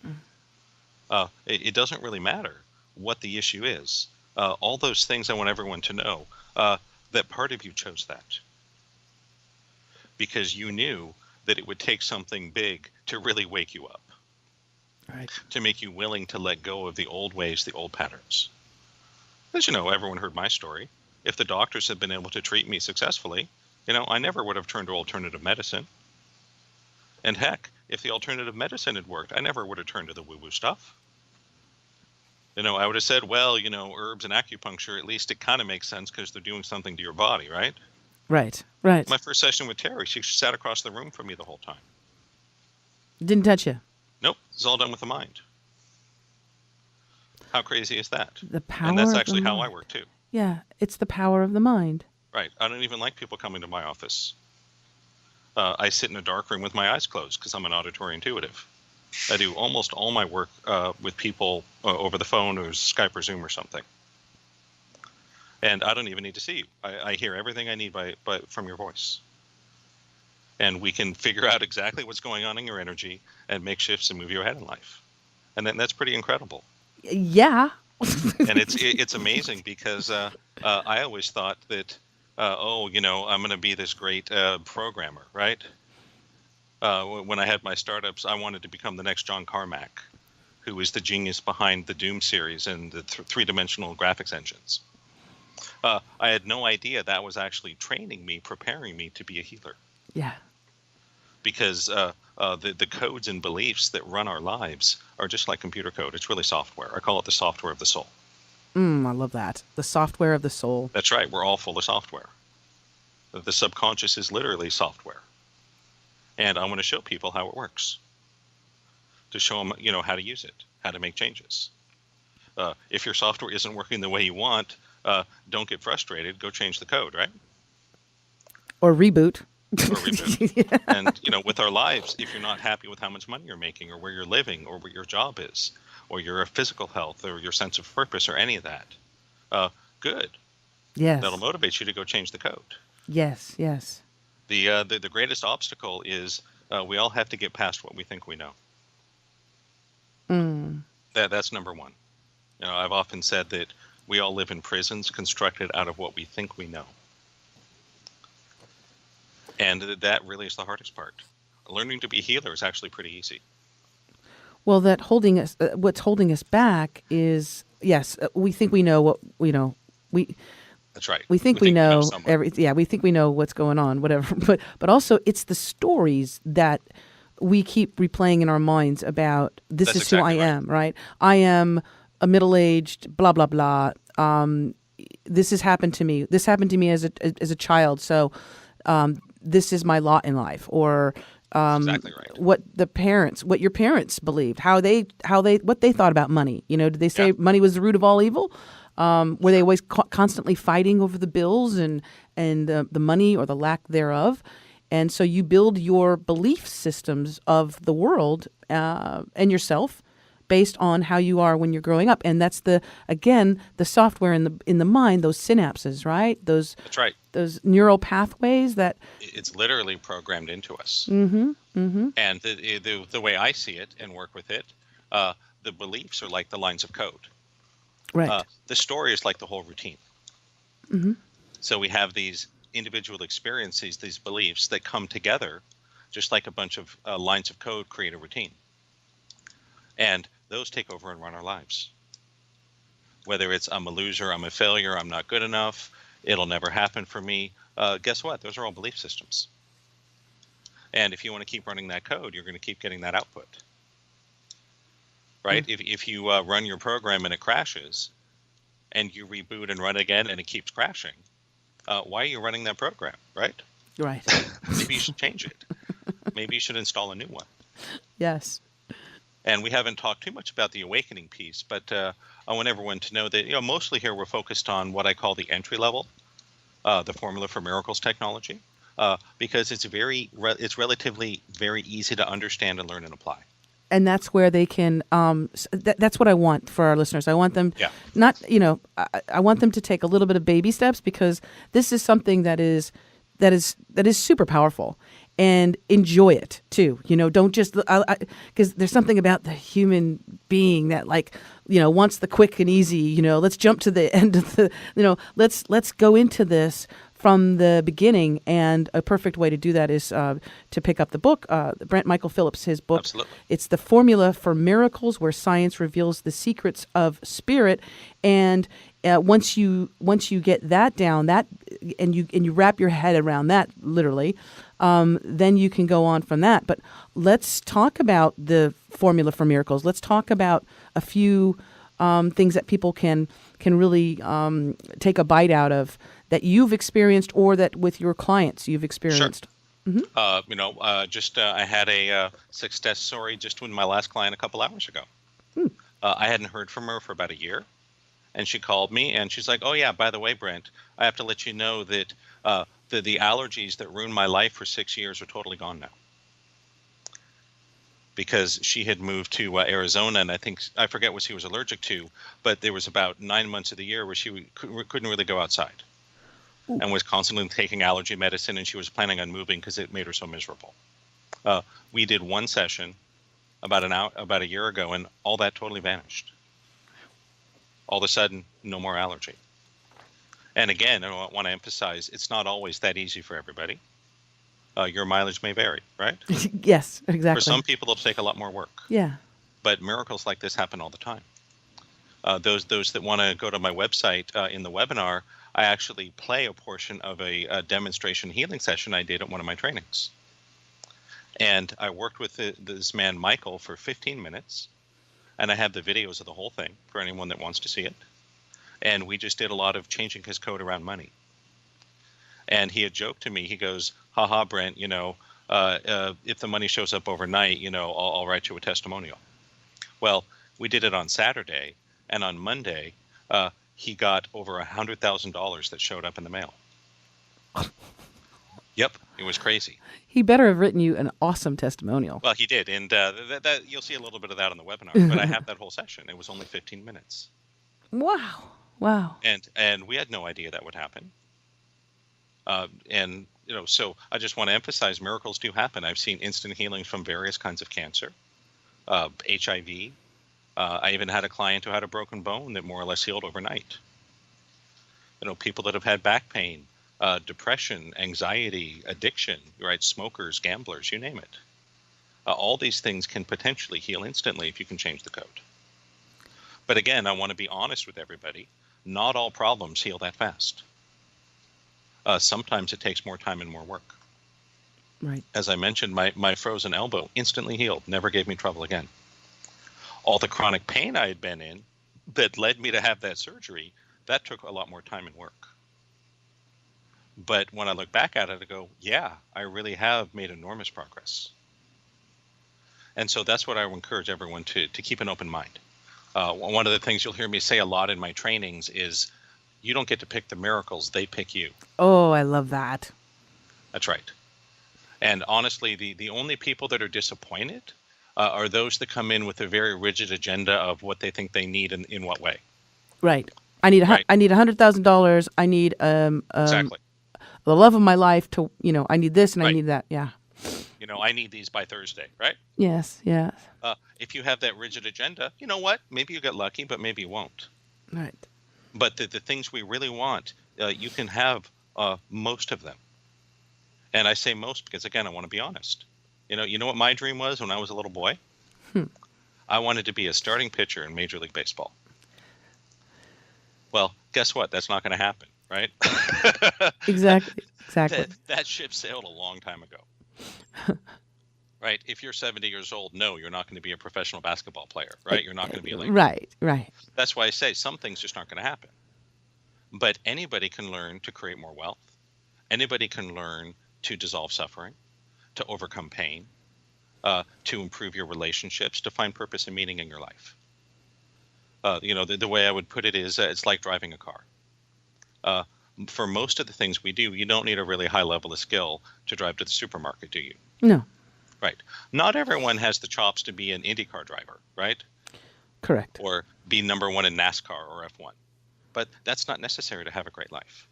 It doesn't really matter what the issue is. All those things I want everyone to know, that part of you chose that. Because you knew that it would take something big to really wake you up. Right. To make you willing to let go of the old ways, the old patterns. As you know, everyone heard my story. If the doctors had been able to treat me successfully, I never would have turned to alternative medicine. And heck, if the alternative medicine had worked, I never would have turned to the woo-woo stuff. I would have said, well, herbs and acupuncture, at least it kind of makes sense because they're doing something to your body, right? Right. My first session with Terry, she sat across the room from me the whole time. Didn't touch you. Nope, it's all done with the mind. How crazy is that? The power. And that's actually how I work too. Yeah, it's the power of the mind. Right. I don't even like people coming to my office. I sit in a dark room with my eyes closed because I'm an auditory intuitive. I do almost all my work with people over the phone or Skype or Zoom or something. And I don't even need to see you. I hear everything I need from your voice. And we can figure out exactly what's going on in your energy and make shifts and move you ahead in life. And then that's pretty incredible. Yeah. And it's amazing because I always thought that, I'm going to be this great programmer, right? When I had my startups, I wanted to become the next John Carmack, who is the genius behind the Doom series and the three-dimensional graphics engines. I had no idea that was actually training me, preparing me to be a healer. Yeah. Because the codes and beliefs that run our lives are just like computer code. It's really software. I call it the software of the soul. I love that. The software of the soul. That's right. We're all full of software. The subconscious is literally software. And I want to show people how it works. To show them, how to use it, how to make changes. If your software isn't working the way you want, don't get frustrated. Go change the code, right? Or reboot. Yeah. And with our lives, if you're not happy with how much money you're making or where you're living or what your job is or your physical health or your sense of purpose or any of that, good. Yes. That'll motivate you to go change the code. Yes. The greatest obstacle is we all have to get past what we think we know. That's number one. I've often said that we all live in prisons constructed out of what we think we know. And that really is the hardest part. Learning to be a healer is actually pretty easy. Well, what's holding us back is, yes, we think we know what, That's right. We think we know we think we know what's going on, whatever. But also it's the stories that we keep replaying in our minds about this is who I am, right? I am a middle-aged blah blah blah. This has happened to me. This happened to me as a child. So this is my lot in life, or exactly right. What your parents believed, what they thought about money. Did they say money was the root of all evil? Were they always constantly fighting over the bills and the money or the lack thereof? And so you build your belief systems of the world and yourself based on how you are when you're growing up. And that's the software in the mind, those synapses, right? That's right. Those neural pathways that it's literally programmed into us. Mm-hmm. Mm-hmm. And the way I see it and work with it, the beliefs are like the lines of code. Right. The story is like the whole routine. Mm-hmm. So we have these individual experiences, these beliefs that come together, just like a bunch of lines of code create a routine. And those take over and run our lives. Whether it's I'm a loser, I'm a failure, I'm not good enough, it'll never happen for me. Guess what? Those are all belief systems. And if you want to keep running that code, you're going to keep getting that output. Right? Mm-hmm. If you run your program and it crashes, and you reboot and run again and it keeps crashing, why are you running that program? Right? Right. Maybe you should change it. Maybe you should install a new one. Yes. And we haven't talked too much about the awakening piece, but I want everyone to know that mostly here we're focused on what I call the entry level, the Formula for Miracles technology, because it's relatively very easy to understand and learn and apply. And that's where they can. That's what I want for our listeners. I want them not. I want them to take a little bit of baby steps, because this is something that is super powerful. And enjoy it too. Don't just because there's something about the human being that wants the quick and easy. Let's jump to the end of the. Let's go into this from the beginning. And a perfect way to do that is to pick up the book, Brent Michael Phillips, his book. Absolutely. It's the Formula for Miracles, where science reveals the secrets of spirit. And once you get that down, and you wrap your head around that literally, then you can go on from that. But let's talk about the Formula for Miracles. Let's talk about a few things that people can really take a bite out of, that you've experienced or that with your clients you've experienced. Sure. Mm-hmm. I had a success story just with my last client a couple hours ago. I hadn't heard from her for about a year. And she called me and she's like, "Oh yeah, by the way, Brent, I have to let you know that the allergies that ruined my life for 6 years are totally gone now." Because she had moved to Arizona, and I forget what she was allergic to, but there was about 9 months of the year where she couldn't really go outside. Ooh. And was constantly taking allergy medicine, and she was planning on moving because it made her so miserable. We did one session about a year ago, and all that totally vanished. All of a sudden, no more allergy. And again, I want to emphasize, it's not always that easy for everybody. Your mileage may vary, right? Yes, exactly. For some people, it'll take a lot more work. Yeah. But miracles like this happen all the time. Those that want to go to my website in the webinar, I actually play a portion of a demonstration healing session I did at one of my trainings. And I worked with this man, Michael, for 15 minutes. And I have the videos of the whole thing for anyone that wants to see it. And we just did a lot of changing his code around money. And he had joked to me, he goes, haha, Brent, if the money shows up overnight, I'll write you a testimonial. Well, we did it on Saturday, and on Monday, he got over $100,000 that showed up in the mail. Yep, it was crazy. He better have written you an awesome testimonial. Well, he did, and that you'll see a little bit of that on the webinar. But I have that whole session. It was only 15 minutes. Wow. And we had no idea that would happen. So I just want to emphasize miracles do happen. I've seen instant healing from various kinds of cancer, HIV. I even had a client who had a broken bone that more or less healed overnight. People that have had back pain, depression, anxiety, addiction, right? Smokers, gamblers, you name it. All these things can potentially heal instantly if you can change the code. But again, I want to be honest with everybody. Not all problems heal that fast. Sometimes it takes more time and more work. Right. As I mentioned, my frozen elbow instantly healed, never gave me trouble again. All the chronic pain I had been in that led me to have that surgery, that took a lot more time and work. But when I look back at it, I go, yeah, I really have made enormous progress. And so that's what I would encourage everyone to keep an open mind. One of the things you'll hear me say a lot in my trainings is, you don't get to pick the miracles, they pick you. Oh, I love that. That's right. And honestly, the only people that are disappointed are those that come in with a very rigid agenda of what they think they need in what way. Right. I need Right. $100,000. I need Exactly. the love of my life to, I need this and I Right. need that. Yeah. I need these by Thursday, right? Yes. If you have that rigid agenda, you know what? Maybe you get lucky, but maybe you won't. Right. But the things we really want, you can have most of them. And I say most because, again, I want to be honest. You know what my dream was when I was a little boy? I wanted to be a starting pitcher in Major League Baseball. Well, guess what? That's not going to happen, right? Exactly. That ship sailed a long time ago. Right? If you're 70 years old, no, you're not going to be a professional basketball player, right? You're not going to be like Right. That's why I say some things just aren't going to happen. But anybody can learn to create more wealth. Anybody can learn to dissolve suffering, to overcome pain, to improve your relationships, to find purpose and meaning in your life. The way I would put it is it's like driving a car. For most of the things we do, you don't need a really high level of skill to drive to the supermarket, do you? No. Right. Not everyone has the chops to be an IndyCar driver, right? Correct. Or be number one in NASCAR or F1. But that's not necessary to have a great life.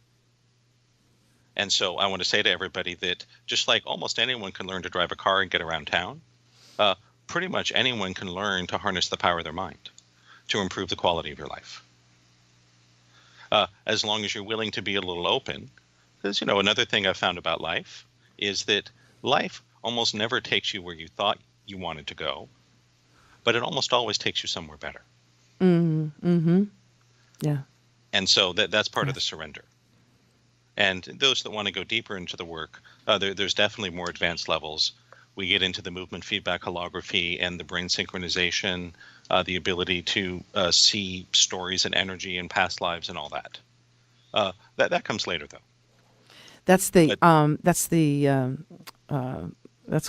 And so I want to say to everybody that just like almost anyone can learn to drive a car and get around town, pretty much anyone can learn to harness the power of their mind to improve the quality of your life. As long as you're willing to be a little open. Because, another thing I've found about life is that life almost never takes you where you thought you wanted to go, but it almost always takes you somewhere better. Mm-hmm. Yeah. And so that's part of the surrender. And those that want to go deeper into the work, there's definitely more advanced levels. We get into the movement feedback holography and the brain synchronization, the ability to see stories and energy in past lives and all that. That comes later, though. That's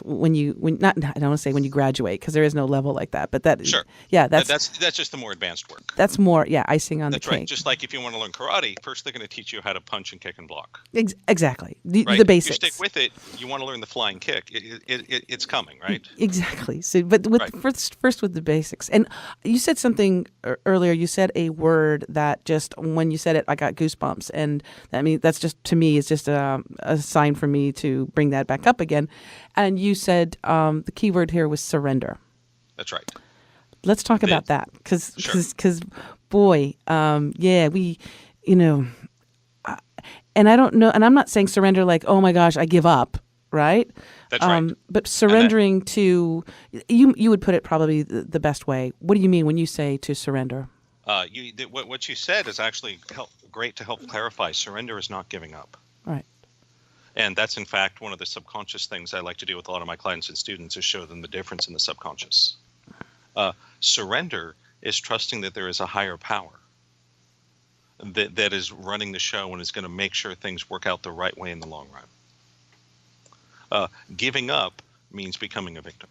when you I don't want to say when you graduate because there is no level like that, but Sure. Yeah, that's just the more advanced work. That's more icing on the cake. That's right. Just like if you want to learn karate, first they're going to teach you how to punch and kick and block. Exactly. The Right? basics. If you stick with it, you want to learn the flying kick. It's coming, right? Exactly. So, but Right. first with the basics. And you said something earlier. You said a word that just when you said it, I got goosebumps, and that's just to me is just a sign for me to bring that back up again. And you said the key word here was surrender. That's right. Let's talk about that because boy, we, and I don't know, and I'm not saying surrender like, oh my gosh, I give up, right? That's right. But surrendering to, you would put it probably the best way. What do you mean when you say to surrender? What you said is actually great to help clarify. Surrender is not giving up. Right. And that's, in fact, one of the subconscious things I like to do with a lot of my clients and students is show them the difference in the subconscious. Surrender is trusting that there is a higher power that is running the show and is going to make sure things work out the right way in the long run. Giving up means becoming a victim.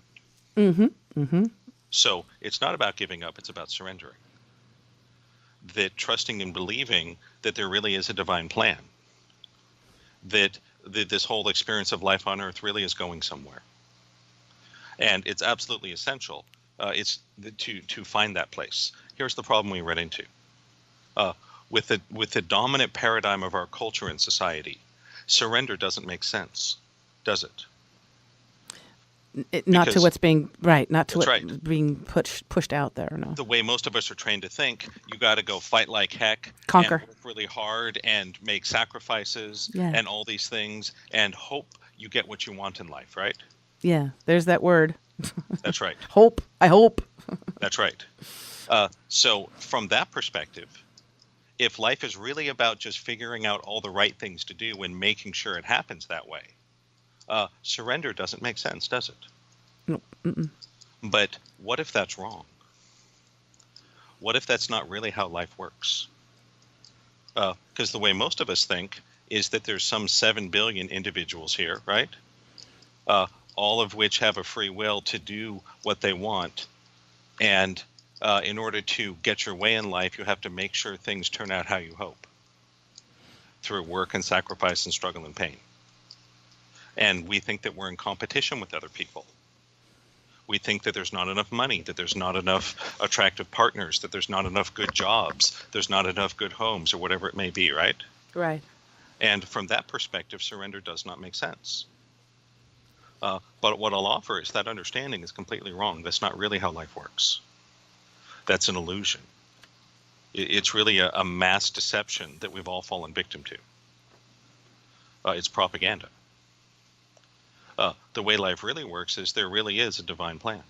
Mm-hmm. Mm-hmm. So it's not about giving up, it's about surrendering. That trusting and believing that there really is a divine plan. That this whole experience of life on Earth really is going somewhere. And it's absolutely essential. To find that place. Here's the problem we run into. With the dominant paradigm of our culture and society, surrender doesn't make sense, does it? Not to what's being right, not to That's what's right. being pushed out there. No. The way most of us are trained to think, you got to go fight like heck, Conquer. and work really hard, and make sacrifices, Yeah. and all these things, and hope you get what you want in life, right? Yeah. There's that word. That's right. Hope. I hope. That's right. So from that perspective, if life is really about just figuring out all the right things to do and making sure it happens that way, surrender doesn't make sense, does it? No. Mm-mm. But what if that's wrong? What if that's not really how life works? Because the way most of us think is that there's some 7 billion individuals here, right? All of which have a free will to do what they want. And in order to get your way in life, you have to make sure things turn out how you hope through work and sacrifice and struggle and pain. And we think that we're in competition with other people. We think that there's not enough money, that there's not enough attractive partners, that there's not enough good jobs, there's not enough good homes, or whatever it may be, right? Right. And from that perspective, surrender does not make sense. But what I'll offer is that understanding is completely wrong. That's not really how life works. That's an illusion. It's really a mass deception that we've all fallen victim to. It's propaganda. The way life really works is there really is a divine plan.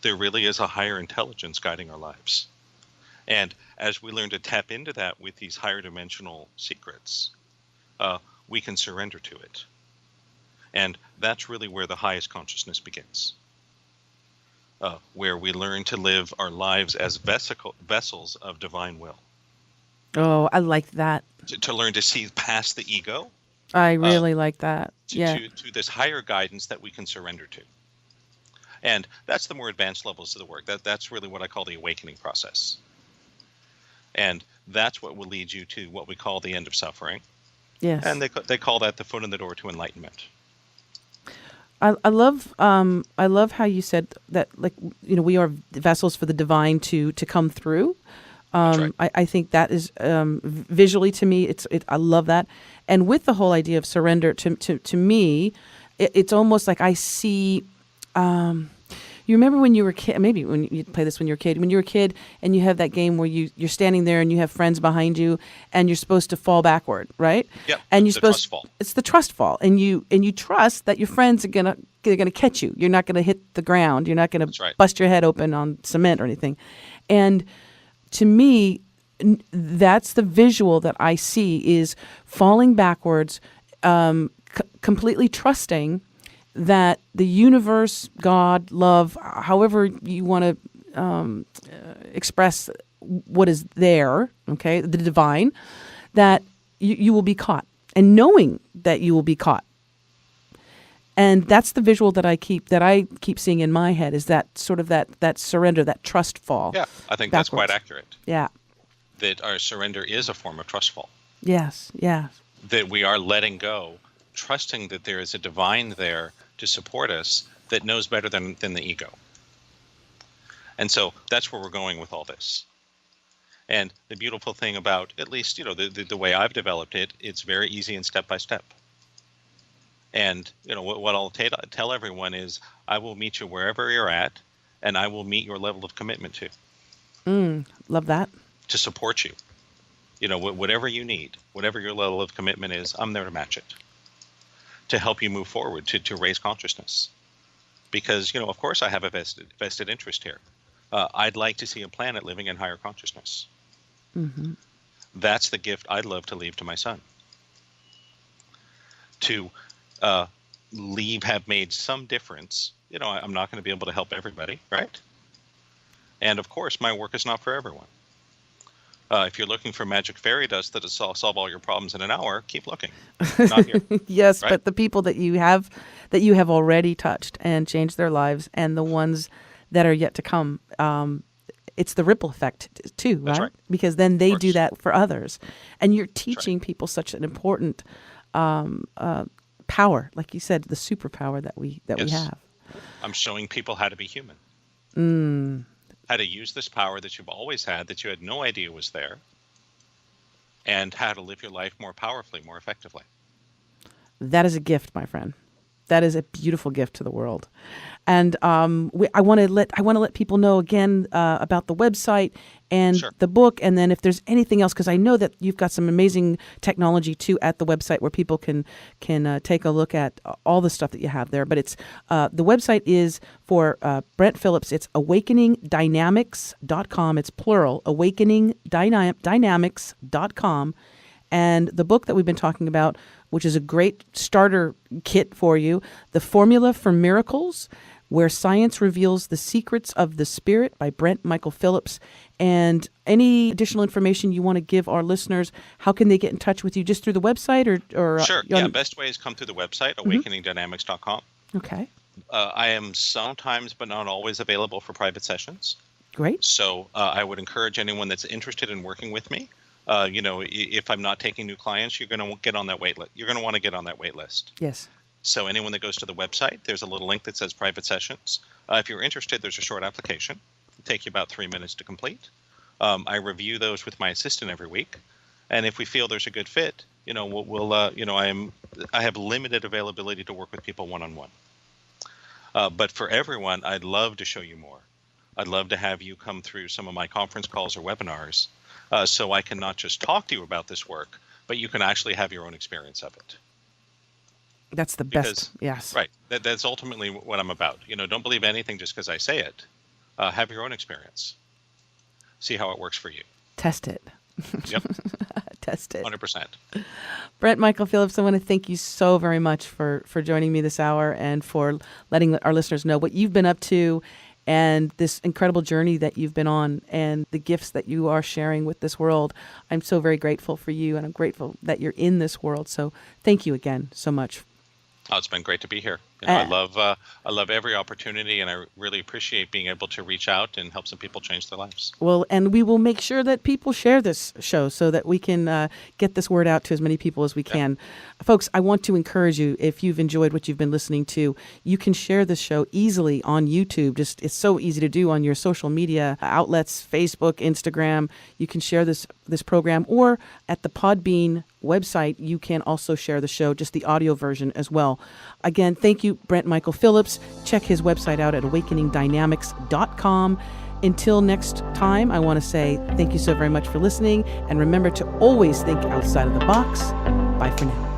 There really is a higher intelligence guiding our lives. And as we learn to tap into that with these higher dimensional secrets, we can surrender to it. And that's really where the highest consciousness begins. Where we learn to live our lives as vessels of divine will. Oh, I like that. To learn to see past the ego. I really like that. To this higher guidance that we can surrender to. And that's the more advanced levels of the work. That's really what I call the awakening process. And that's what will lead you to what we call the end of suffering. Yes. And they call that the foot in the door to enlightenment. I love how you said that, like, we are vessels for the divine to come through. Right. I think that is visually to me, I love that. And with the whole idea of surrender, to me, it's almost like I see. You remember when you were a kid? Maybe when you play this when you were a kid. When you were a kid, and you have that game where you're standing there and you have friends behind you, and you're supposed to fall backward, right? Yep. And you're Trust fall. It's the trust fall, and you trust that your friends are gonna catch you. You're not gonna hit the ground. You're not gonna bust your head open on cement or anything. And to me, that's the visual that I see is falling backwards, completely trusting that the universe, God, love, however you want to express what is there, okay, the divine, that you will be caught, and knowing that you will be caught. And that's the visual that I keep seeing in my head, is that sort of that surrender, that trust fall. Yeah, I think backwards. that's quite accurate. Yeah. That our surrender is a form of trust fall. Yes, yes. That we are letting go, trusting that there is a divine there to support us that knows better than the ego. And so that's where we're going with all this. And the beautiful thing about, at least, the way I've developed it, it's very easy and step by step. And, what I'll tell everyone is, I will meet you wherever you're at, and I will meet your level of commitment too. Love that. To support you. Whatever you need, whatever your level of commitment is, I'm there to match it. To help you move forward, to raise consciousness. Because, of course I have a vested interest here. I'd like to see a planet living in higher consciousness. Mm-hmm. That's the gift I'd love to leave to my son. To have made some difference. I'm not going to be able to help everybody, right? And of course, my work is not for everyone. If you're looking for magic fairy dust that'll solve all your problems in an hour, keep looking. Not here. Yes, right? but the people that you have already touched and changed their lives, and the ones that are yet to come, it's the ripple effect too, right? That's right. Because then they do course. that for others, and you're teaching people such an important power, like you said, the superpower that we Yes. have. I'm showing people how to be human. How to use this power that you've always had, that you had no idea was there, and how to live your life more powerfully, more effectively. That is a gift, my friend. That is a beautiful gift to the world. And I want to let people know again about the website and Sure. the book, and then if there's anything else, because I know that you've got some amazing technology too at the website where people can take a look at all the stuff that you have there. But it's the website is for Brent Phillips. It's awakeningdynamics.com. It's plural, awakeningdynamics.com. And the book that we've been talking about, which is a great starter kit for you, The Formula for Miracles, Where Science Reveals the Secrets of the Spirit by Brent Michael Phillips. And any additional information you want to give our listeners, how can they get in touch with you? Just through the website or Sure. Yeah, best way is come through the website, awakeningdynamics.com. Okay. I am sometimes, but not always, available for private sessions. Great. So I would encourage anyone that's interested in working with me. If I'm not taking new clients, you're going to get on that wait list. You're going to want to get on that wait list. Yes. So anyone that goes to the website, there's a little link that says private sessions. If you're interested, there's a short application. It'll take you about 3 minutes to complete. I review those with my assistant every week, and if we feel there's a good fit, I have limited availability to work with people one-on-one. But for everyone, I'd love to show you more. I'd love to have you come through some of my conference calls or webinars, so I can not just talk to you about this work, but you can actually have your own experience of it. That's the best. Yes. Right. That's ultimately what I'm about. Don't believe anything just because I say it. Have your own experience. See how it works for you. Test it. Yep. Test it. 100%. Brent Michael Phillips, I want to thank you so very much for joining me this hour and for letting our listeners know what you've been up to and this incredible journey that you've been on and the gifts that you are sharing with this world. I'm so very grateful for you, and I'm grateful that you're in this world. So thank you again so much. Oh, it's been great to be here. I love every opportunity, and I really appreciate being able to reach out and help some people change their lives. Well, and we will make sure that people share this show so that we can get this word out to as many people as we can. Folks, I want to encourage you, if you've enjoyed what you've been listening to, you can share this show easily on YouTube. It's so easy to do on your social media outlets, Facebook, Instagram. You can share this program, or at the Podbean website, you can also share the show, just the audio version as well. Again, thank you, Brent Michael Phillips. Check his website out at awakeningdynamics.com. Until next time, I want to say thank you so very much for listening, and remember to always think outside of the box. Bye for now.